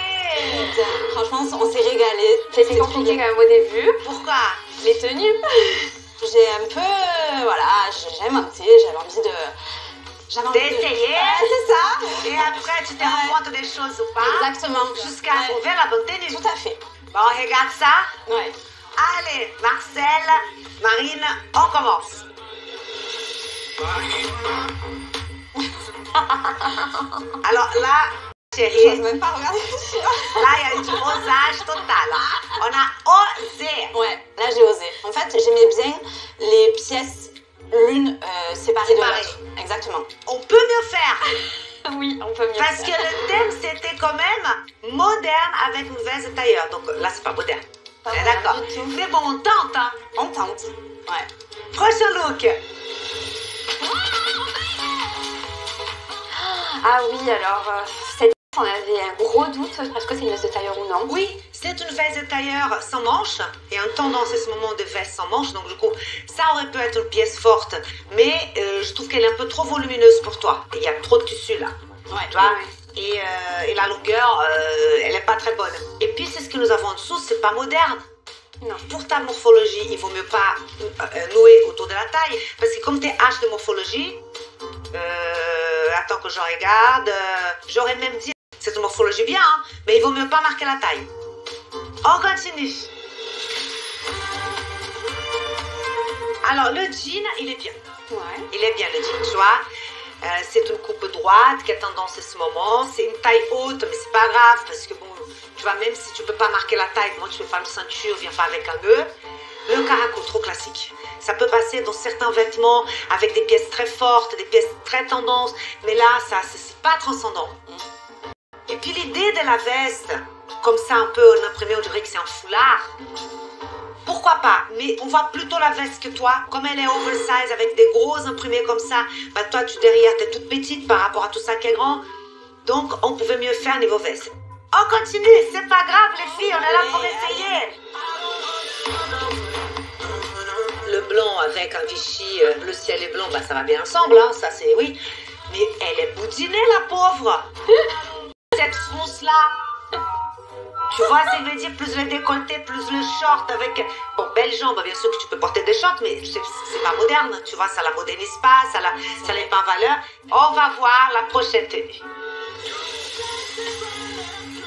Franchement, on s'est régalé. C'était compliqué quand même au début. Pourquoi? Les tenues. J'ai un peu... Voilà, j'ai inventé, j'avais envie de... D'essayer? C'est ça. Et après, tu te rends compte des choses ou pas? Exactement. Jusqu'à trouver la bonne tenue. Tout à fait. Bon, regarde ça. Ouais. Allez, Marcel, Marine, on commence. Alors là, chérie, J'ose même pas regarder. là, il y a eu du osage total. On a osé. Ouais, là j'ai osé. En fait, j'aimais bien les pièces l'une séparées de Séparées. l'autre. Exactement. On peut mieux faire. Oui, on peut mieux. Parce que le thème, c'était quand même moderne avec une veste de tailleur. Donc là, c'est pas moderne. Pas Eh, moderne d'accord. du tout. Mais bon, on tente. Hein. On tente. Ouais. Prochain look. Ah oui, alors, cette on avait un gros doute. Est-ce que c'est une veste de tailleur ou non? Oui, c'est une veste de tailleur sans manches. Et en tendance en ce moment de veste sans manches. Donc du coup, ça aurait pu être une pièce forte. Mais je trouve qu'elle est un peu trop volumineuse pour toi. Il y a trop de tissu là. Ouais. Tu vois? Et la longueur, elle n'est pas très bonne. Et puis c'est ce que nous avons en dessous, c'est pas moderne. Non. Pour ta morphologie, il vaut mieux pas nouer autour de la taille. Parce que comme tu es H de morphologie, attends que je regarde, j'aurais même dit C'est une morphologie bien, hein, mais il vaut mieux pas marquer la taille. On continue. Alors, le jean, il est bien. Ouais. Il est bien, le jean, tu vois. C'est une coupe droite qui a tendance en ce moment. C'est une taille haute, mais c'est pas grave parce que bon, tu vois, même si tu peux pas marquer la taille, moi tu fais pas une ceinture, viens pas avec un nœud. Le caraco, trop classique. Ça peut passer dans certains vêtements avec des pièces très fortes, des pièces très tendances, mais là, ça, c'est pas transcendant. Et puis l'idée de la veste, comme ça un peu en imprimé, on dirait que c'est un foulard. Pourquoi pas? Mais on voit plutôt la veste que toi. Comme elle est oversize avec des gros imprimés comme ça, bah toi, tu derrière, t'es toute petite par rapport à tout ça qui est grand. Donc, on pouvait mieux faire niveau veste. On continue, c'est pas grave les filles, on est là pour essayer. Le blanc avec un Vichy, bleu ciel et blanc, bah ça va bien ensemble, hein, ça c'est oui. Mais elle est boudinée, la pauvre. Cette fronce-là. Tu vois, ça veut dire plus le décolleté, plus le short avec... Bon, belle jambe, bien sûr que tu peux porter des shorts, mais c'est pas moderne, tu vois, ça la modernise pas, ça n'est pas en valeur. On va voir la prochaine tenue.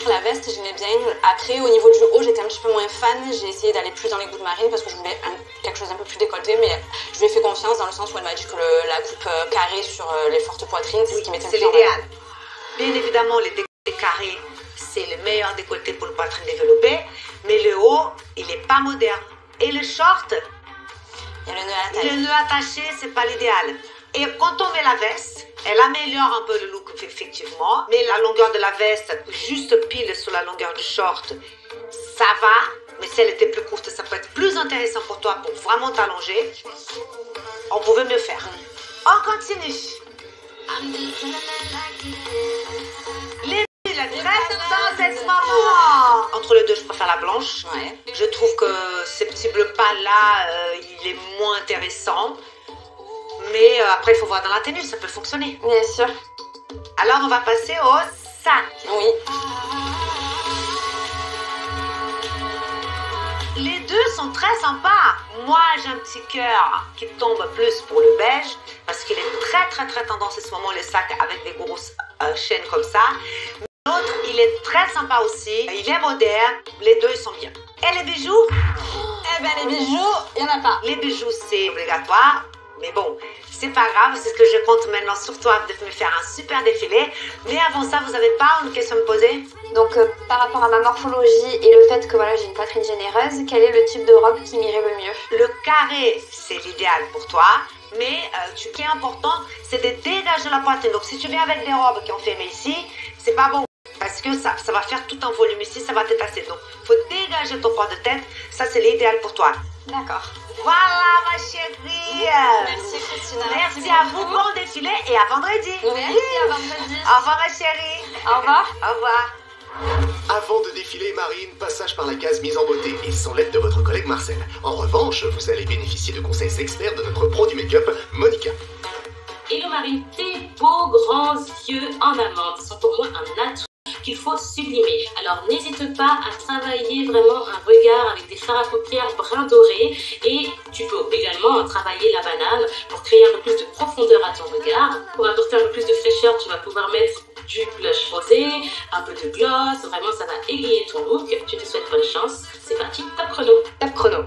La veste, j'aimais bien. Après, au niveau du haut, j'étais un petit peu moins fan. J'ai essayé d'aller plus dans les goûts de Marine parce que je voulais quelque chose d'un peu plus décolleté, mais je lui ai fait confiance dans le sens où elle m'a dit que la coupe carrée sur les fortes poitrines, c'est ce qui m'était C'est l'idéal. Bien évidemment, les décolletés carrés, c'est le meilleur décolleté pour une poitrine développée, mais le haut, il n'est pas moderne. Et le short, il y a le nœud à la taille. Le nœud attaché, c'est pas l'idéal. Et quand on met la veste, elle améliore un peu le look, effectivement. Mais la longueur de la veste, juste pile sur la longueur du short, ça va. Mais si elle était plus courte, ça peut être plus intéressant pour toi pour vraiment t'allonger. On pouvait mieux faire. On continue. La dresse dans cette moment. Entre les deux, je préfère la blanche. Ouais. Je trouve que ce petit bleu pâle là, il est moins intéressant. Mais après, il faut voir dans la tenue, ça peut fonctionner. Bien sûr. Alors, on va passer au sac. Oui. Les deux sont très sympas. Moi, j'ai un petit cœur qui tombe plus pour le beige parce qu'il est très tendance en ce moment, les sacs avec des grosses chaînes comme ça. L'autre, il est très sympa aussi. Il est moderne. Les deux, ils sont bien. Et les bijoux? Eh ben, les bijoux, il n'y en a pas. Les bijoux, c'est obligatoire. Mais bon, c'est pas grave, c'est ce que je compte maintenant sur toi de me faire un super défilé. Mais avant ça, vous n'avez pas une question à me poser? Donc par rapport à ma morphologie et le fait que voilà, j'ai une poitrine généreuse, quel est le type de robe qui m'irait le mieux? Le carré, c'est l'idéal pour toi. Mais ce qui est important, c'est de dégager la poitrine. Donc si tu viens avec des robes qui ont fait ici, c'est pas bon. Parce que ça va faire tout un volume ici, ça va te tasser. Donc il faut dégager ton poids de tête. Ça, c'est l'idéal pour toi. D'accord. Voilà ma chérie. Merci Christina. Merci à vous, bon défilé et à vendredi. Merci, à vendredi. Au revoir ma chérie. Au revoir. Au revoir. Avant de défiler, Marine, passage par la case mise en beauté et sans l'aide de votre collègue Marcel. En revanche, vous allez bénéficier de conseils experts de notre pro du make-up, Monica. Hello Marine, tes beaux grands yeux en amande sont pour moi un atout qu'il faut sublimer. Alors n'hésite pas à travailler vraiment un regard avec des fards à paupières brun doré et tu peux également travailler la banane pour créer un peu plus de profondeur à ton regard. Pour apporter un peu plus de fraîcheur, tu vas pouvoir mettre du blush rosé, un peu de gloss, vraiment ça va égayer ton look. Je te souhaite bonne chance. C'est parti, top chrono. Top chrono.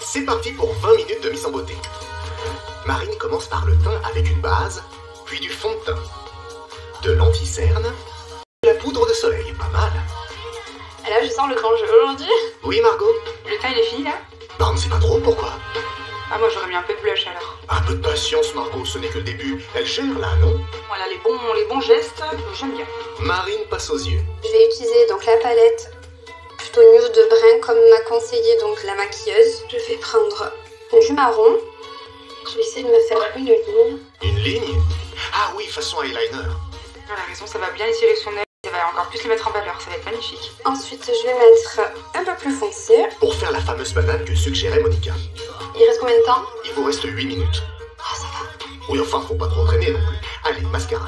C'est parti pour 20 minutes de mise en beauté. Marine commence par le teint avec une base, puis du fond de teint, de l'anti-cerne, la poudre de soleil, pas mal. Et là, je sens le grand jeu aujourd'hui. Oui, Margot? Le teint, il est fini là? Bah, on ne sait pas trop pourquoi. Ah, moi j'aurais mis un peu de blush alors. Un peu de patience, Margot, ce n'est que le début. Elle gère là, non? Voilà, les bons gestes, j'aime bien. Marine passe aux yeux. Je vais utiliser donc la palette plutôt nude de brun comme m'a conseillé donc la maquilleuse. Je vais prendre du marron. Je vais essayer de me faire une ligne. Une ligne? Ah oui, façon eyeliner. Elle a raison, ça va bien étirer son œil, ça va encore plus le mettre en valeur, ça va être magnifique. Ensuite, je vais mettre un peu plus foncé. Pour faire la fameuse banane que suggérait Monica. Il reste combien de temps? Il vous reste 8 minutes. Oh, ça va. Oui, enfin, faut pas trop traîner non plus. Allez, mascara.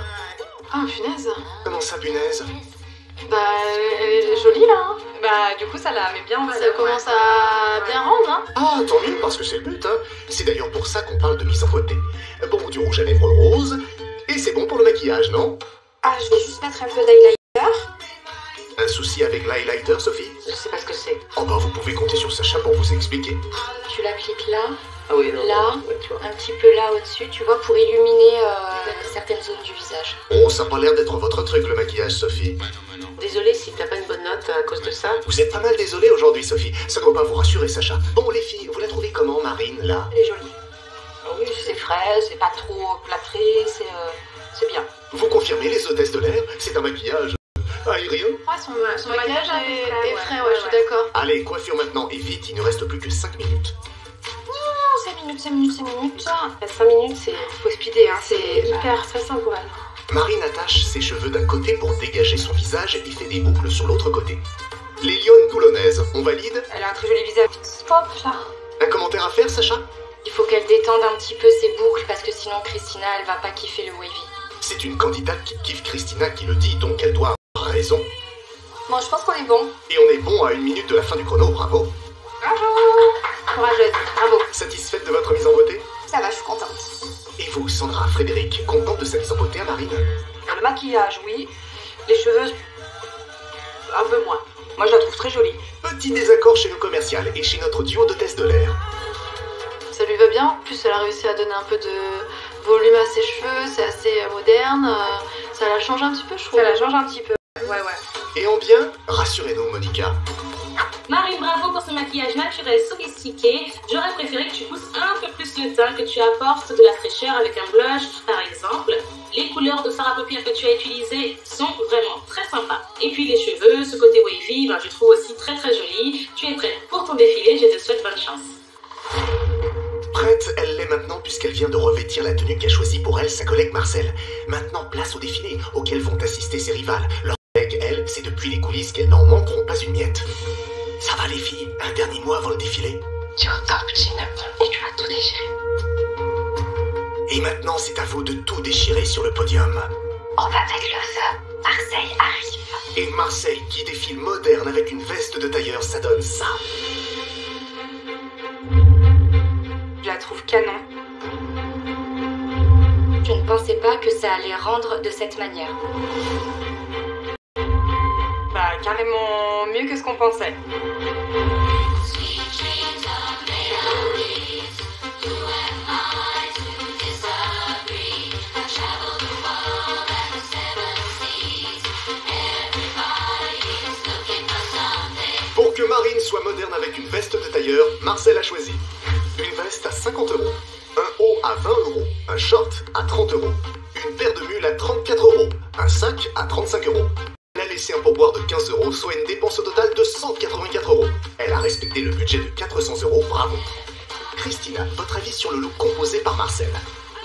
Ah, punaise. Comment ça, punaise? Bah, elle est jolie là. Hein. Bah, du coup, ça la met bien en valeur. Ça commence à bien rendre, hein. Ah, tant mieux, parce que c'est le but, hein. C'est d'ailleurs pour ça qu'on parle de mise en beauté. Bon, du rouge à lèvres rose, et c'est bon pour le maquillage, non? Ah, je vais juste mettre un peu d'eyeliner. aussi avec l'highlighter, Sophie? Je sais pas ce que c'est. Oh bah vous pouvez compter sur Sacha pour vous expliquer. Tu l'appliques là, Ah oui, non. là, Ouais, tu vois. un petit peu là au-dessus, tu vois, pour illuminer certaines zones du visage. Oh, ça a pas l'air d'être votre truc le maquillage, Sophie. Désolée si t'as pas une bonne note à cause de ça. Vous êtes pas mal désolée aujourd'hui, Sophie. Ça doit pas vous rassurer, Sacha. Bon, les filles, vous la trouvez comment, Marine, là? Elle est jolie. Ah oui, c'est frais, c'est pas trop plâtré, c'est bien. Vous confirmez les hôtesses de l'air? C'est un maquillage aérien? Ouais, son maquillage est frais, ouais, je suis d'accord. Allez, coiffure maintenant, et vite, il ne reste plus que 5 minutes. 5 minutes. 5 minutes. 5 minutes, faut speeder, hein. C'est hyper stressant pour elle. Marine attache ses cheveux d'un côté pour dégager son visage et fait des boucles sur l'autre côté. Les lionnes toulonnaises, on valide? Elle a un très joli visage. Stop, là. Un commentaire à faire, Sacha? Il faut qu'elle détende un petit peu ses boucles parce que sinon Christina, elle va pas kiffer le wavy. C'est une candidate qui kiffe Christina qui le dit, donc elle doit avoir raison. Bon, je pense qu'on est bon. Et on est bon à 1 minute de la fin du chrono, bravo. Bravo! Courageuse, bravo. Satisfaite de votre mise en beauté? Ça va, je suis contente. Et vous, Sandra, Frédéric, contente de sa mise en beauté à Marine? Le maquillage, oui. Les cheveux, un peu moins. Moi, je la trouve très jolie. Petit désaccord chez le commercial et chez notre duo d'hôtesses de l'air. Ça lui va bien. En plus, elle a réussi à donner un peu de volume à ses cheveux. C'est assez moderne. Ça la change un petit peu, je trouve. Ça la change un petit peu. Ouais. Et en bien, rassurez-nous, Monica. Marine, bravo pour ce maquillage naturel sophistiqué. J'aurais préféré que tu pousses un peu plus le teint, que tu apportes de la fraîcheur avec un blush, par exemple. Les couleurs de fard à paupières que tu as utilisées sont vraiment très sympas. Et puis les cheveux, ce côté wavy, je trouve aussi très très joli. Tu es prête pour ton défilé, je te souhaite bonne chance. Prête, elle l'est maintenant puisqu'elle vient de revêtir la tenue qu'a choisie pour elle sa collègue Marcel. Maintenant, place au défilé auquel vont assister ses rivales. Leur collègue, elle, c'est depuis les coulisses qu'elles n'en manqueront pas une miette. Ça va les filles, un dernier mot avant le défilé. Tu es au top, Gina, et tu vas tout déchirer. Et maintenant, c'est à vous de tout déchirer sur le podium. On va mettre le feu. Marseille arrive. Et Marseille, qui défile moderne avec une veste de tailleur, ça donne ça. Je la trouve canon. Je ne pensais pas que ça allait rendre de cette manière. Bah, carrément mieux que ce qu'on pensait. Pour que Marine soit moderne avec une veste de tailleur, Marcel a choisi une veste à 50 €, un haut à 20 €, un short à 30 €, une paire de mules à 34 €, un sac à 35 €. Elle a laissé un pourboire de 15 €, soit une dépense au total de 184 €. Elle a respecté le budget de 400 €, bravo. Christina, votre avis sur le look composé par Marcel?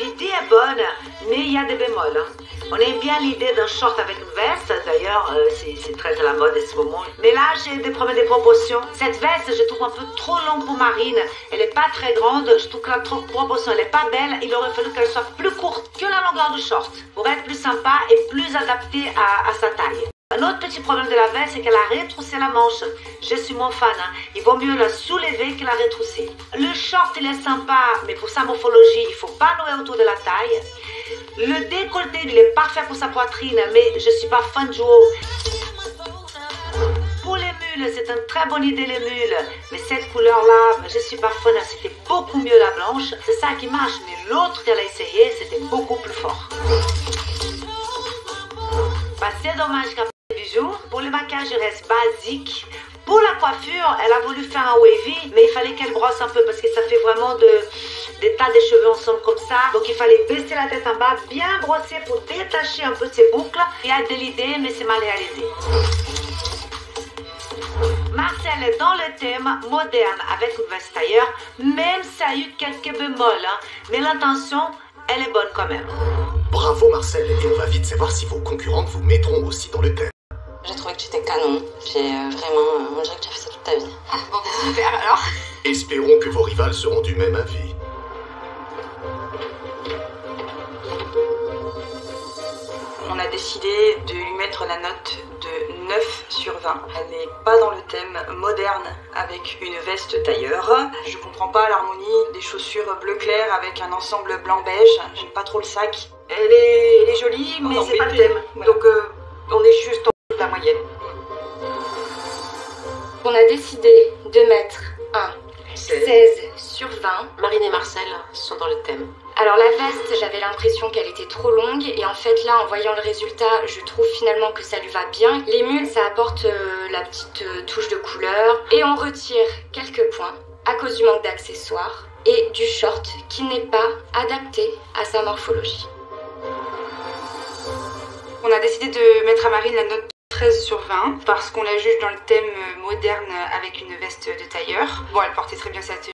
L'idée est bonne, mais il y a des bémols. On aime bien l'idée d'un short avec une veste, d'ailleurs, c'est très à la mode en ce moment. Mais là, j'ai des problèmes de proportions. Cette veste, je trouve un peu trop longue pour Marine. Elle n'est pas très grande, je trouve que la proportion, elle n'est pas belle. Il aurait fallu qu'elle soit plus courte que la longueur du short, pour être plus sympa et plus adaptée à sa taille. Un autre petit problème de la veste, c'est qu'elle a retroussé la manche. Je suis mon fan. Il vaut mieux la soulever que la retrousser. Le short, il est sympa, mais pour sa morphologie, il ne faut pas nouer autour de la taille. Le décolleté, il est parfait pour sa poitrine, mais je ne suis pas fan du haut. Pour les mules, c'est une très bonne idée, les mules. Mais cette couleur-là, je ne suis pas fan. C'était beaucoup mieux la blanche. C'est ça qui marche. Mais l'autre qu'elle a essayé, c'était beaucoup plus fort. Bah, c'est dommage qu'après les bijoux, pour le maquillage, il reste basique. Pour la coiffure, elle a voulu faire un wavy, mais il fallait qu'elle brosse un peu parce que ça fait vraiment des tas de cheveux ensemble comme ça. Donc il fallait baisser la tête en bas, bien brosser pour détacher un peu de ses boucles. Il y a de l'idée, mais c'est mal réalisé. Marcel est dans le thème moderne avec une veste tailleur, même si ça a eu quelques bémols. Mais l'intention, elle est bonne quand même. Bravo Marcel, et on va vite savoir si vos concurrentes vous mettront aussi dans le thème. J'ai trouvé que tu étais canon. J'ai vraiment... on dirait que tu as fait ça toute ta vie. Bon, super alors. Espérons que vos rivales seront du même avis. On a décidé de lui mettre la note de 9 sur 20. Elle n'est pas dans le thème moderne avec une veste tailleur. Je comprends pas l'harmonie des chaussures bleu clair avec un ensemble blanc beige. J'aime pas trop le sac. Elle est jolie, mais c'est pas le thème. Voilà. Donc on est juste en dessous de la moyenne. on a décidé de mettre un 16 sur 20. Marine et Marcel sont dans le thème. Alors la veste, j'avais l'impression qu'elle était trop longue et en fait là, en voyant le résultat, je trouve finalement que ça lui va bien. Les mules, ça apporte la petite touche de couleur et on retire quelques points à cause du manque d'accessoires et du short qui n'est pas adapté à sa morphologie. On a décidé de mettre à Marine la note 13 sur 20 parce qu'on la juge dans le thème moderne avec une veste de tailleur. Bon, elle portait très bien sa tenue,